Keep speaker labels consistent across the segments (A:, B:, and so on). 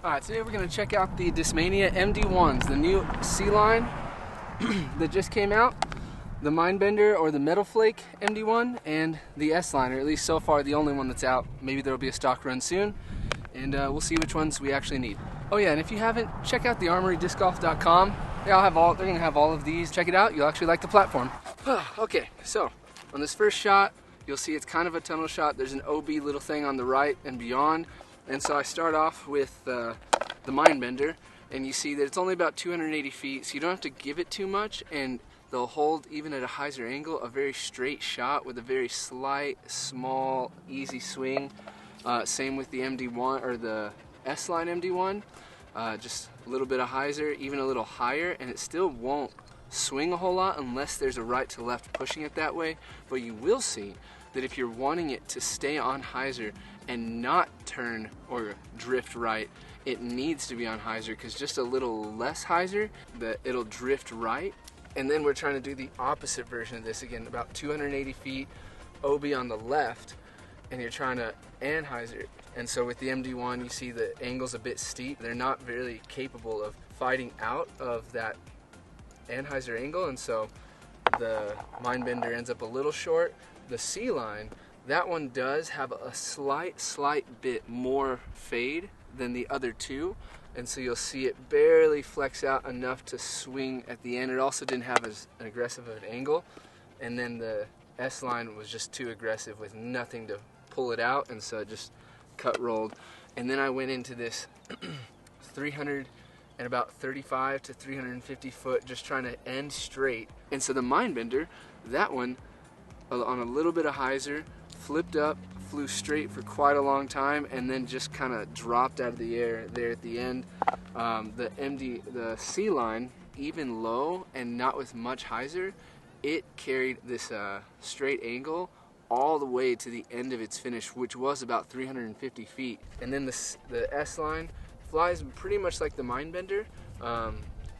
A: Alright, today we're going to check out the Discmania MD1s, the new C line that just came out, the Mindbender or the Metal Flake MD1, and the S line, or at least so far the only one that's out. Maybe there will be a stock run soon, and we'll see which ones we actually need. Oh yeah, and if you haven't, check out the armorydiscgolf.com. They're going to have all of these. Check it out, you'll actually like the platform. Okay, so on this first shot, you'll see it's kind of a tunnel shot. There's an OB little thing on the right and beyond. And so I start off with the Mindbender, and you see that it's only about 280 feet, so you don't have to give it too much, and they'll hold, even at a hyzer angle, a very straight shot with a very slight, small, easy swing. Same with the MD1, or the S-line MD1. Just a little bit of hyzer, even a little higher, and it still won't swing a whole lot unless there's a right to left pushing it that way. But you will see that if you're wanting it to stay on hyzer and not turn or drift right, it needs to be on hyzer, because just a little less hyzer, that it'll drift right. And then we're trying to do the opposite version of this again, about 280 feet, OB on the left, and you're trying to anhyzer. And so with the MD1, you see the angle's a bit steep. They're not really capable of fighting out of that anhyzer angle, and so the Mindbender ends up a little short. The C line, that one does have a slight bit more fade than the other two, and so you'll see it barely flex out enough to swing at the end. It also didn't have as aggressive of an angle, and then the S line was just too aggressive with nothing to pull it out, and so it just cut rolled. And then I went into this 300 and about 35 to 350 foot, just trying to end straight. And so the Mindbender, that one on a little bit of hyzer, flipped up, flew straight for quite a long time, and then just kind of dropped out of the air there at the end. The C line, even low and not with much hyzer, it carried this straight angle all the way to the end of its finish, which was about 350 feet. And then the S line flies pretty much like the Mindbender,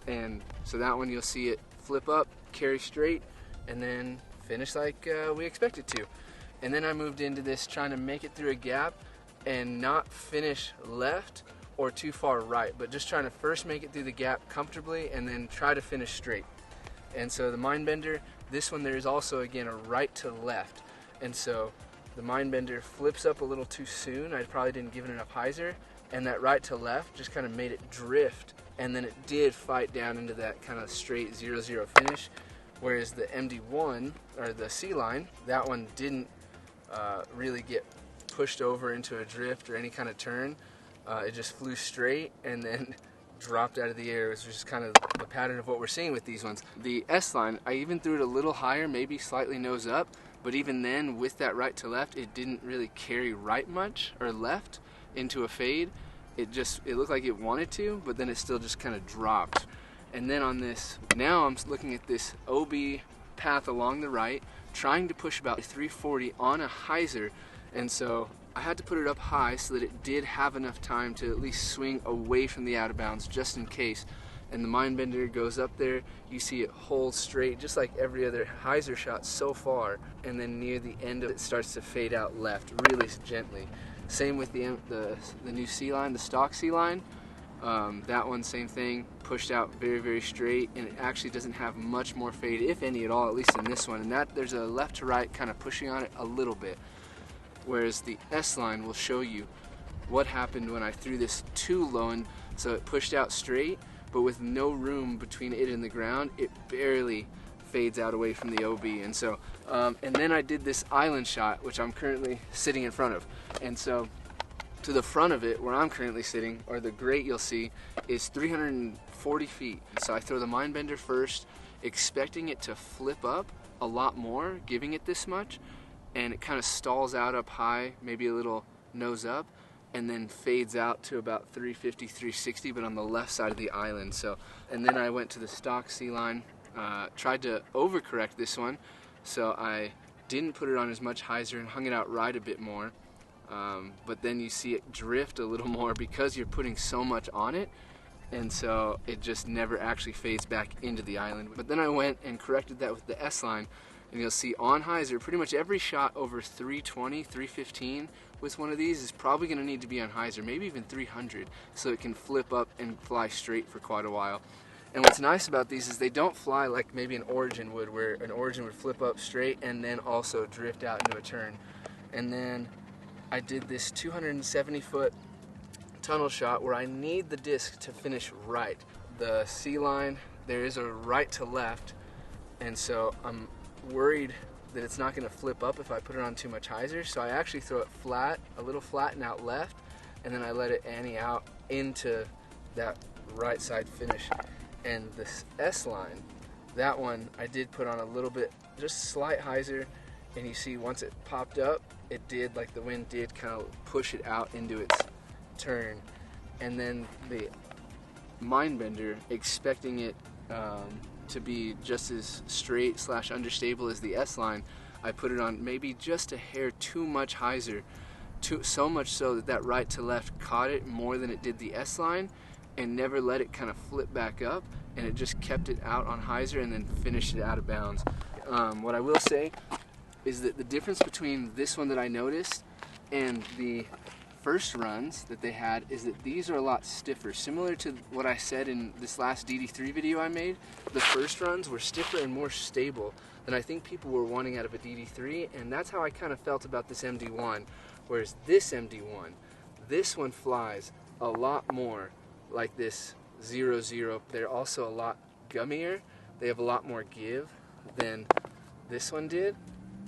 A: and so that one you'll see it flip up, carry straight, and then finish like we expect it to. And then I moved into this trying to make it through a gap and not finish left or too far right, but just trying to first make it through the gap comfortably and then try to finish straight. And so the Mindbender, this one there is also again a right to left, and so the Mindbender flips up a little too soon. I probably didn't give it enough hyzer, and that right to left just kind of made it drift, and then it did fight down into that kind of straight 0-0 finish. Whereas the MD1, or the C line, that one didn't really get pushed over into a drift or any kind of turn. It just flew straight and then dropped out of the air, which is kind of the pattern of what we're seeing with these ones. The S line, I even threw it a little higher, maybe slightly nose up, but even then with that right to left, it didn't really carry right much or left into a fade. It looked like it wanted to, but then it still just kind of dropped. And then on this, now I'm looking at this OB path along the right, trying to push about 340 on a hyzer, and so I had to put it up high so that it did have enough time to at least swing away from the out of bounds, just in case. And the Mindbender goes up there, you see it hold straight, just like every other hyzer shot so far, and then near the end of it starts to fade out left, really gently. Same with the new C line, the stock C line. That one, same thing, pushed out very straight, and it actually doesn't have much more fade, if any at all, at least in this one. And that there's a left to right kind of pushing on it a little bit. Whereas the S line will show you what happened when I threw this too low, and so it pushed out straight, but with no room between it and the ground, it barely fades out away from the OB. And so, and then I did this island shot, which I'm currently sitting in front of. And so, to the front of it, where I'm currently sitting, or the grate you'll see, is 340 feet. So I throw the Mindbender first, expecting it to flip up a lot more, giving it this much, and it kind of stalls out up high, maybe a little nose up, and then fades out to about 350, 360, but on the left side of the island. So, and then I went to the stock C line, tried to overcorrect this one, so I didn't put it on as much hyzer and hung it out right a bit more. But then you see it drift a little more because you're putting so much on it, and so it just never actually fades back into the island. But then I went and corrected that with the S line, and you'll see on hyzer, pretty much every shot over 320, 315 with one of these is probably going to need to be on hyzer, maybe even 300, so it can flip up and fly straight for quite a while. And what's nice about these is they don't fly like maybe an Origin would, where an Origin would flip up straight and then also drift out into a turn. And then I did this 270-foot tunnel shot where I need the disc to finish right. The C-line, there is a right to left, and so I'm worried that it's not going to flip up if I put it on too much hyzer, so I actually throw it flat, a little flattened out left, and then I let it ante out into that right side finish. And this S-line, that one I did put on a little bit, just slight hyzer, and you see once it popped up, it did, like the wind did kind of push it out into its turn. And then the Mindbender, expecting it to be just as straight / understable as the S-line, I put it on maybe just a hair too much hyzer, so much so that that right to left caught it more than it did the S-line and never let it kind of flip back up, and it just kept it out on hyzer and then finished it out of bounds. What I will say is that the difference between this one that I noticed and the first runs that they had is that these are a lot stiffer. Similar to what I said in this last DD3 video I made, the first runs were stiffer and more stable than I think people were wanting out of a DD3, and that's how I kind of felt about this MD1. Whereas this MD1, this one flies a lot more like this 0-0. They're also a lot gummier. They have a lot more give than this one did.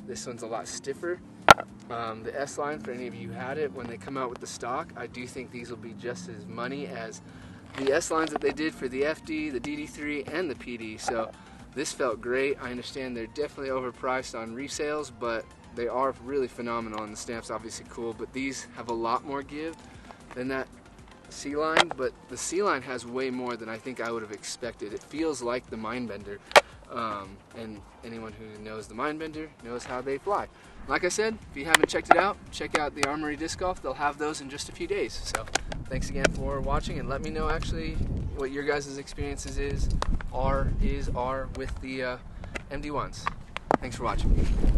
A: This one's a lot stiffer. The S-line, for any of you who had it, when they come out with the stock, I do think these will be just as money as the S-lines that they did for the FD, the DD3, and the PD. So this felt great. I understand they're definitely overpriced on resales, but they are really phenomenal, and the stamp's obviously cool. But these have a lot more give than that C-line, but the C-line has way more than I think I would have expected. It feels like the Mindbender, and anyone who knows the Mindbender knows how they fly. Like I said, if you haven't checked it out, check out the Armory Disc Golf. They'll have those in just a few days. So thanks again for watching, and let me know actually what your guys' experiences are with the MD1s. Thanks for watching.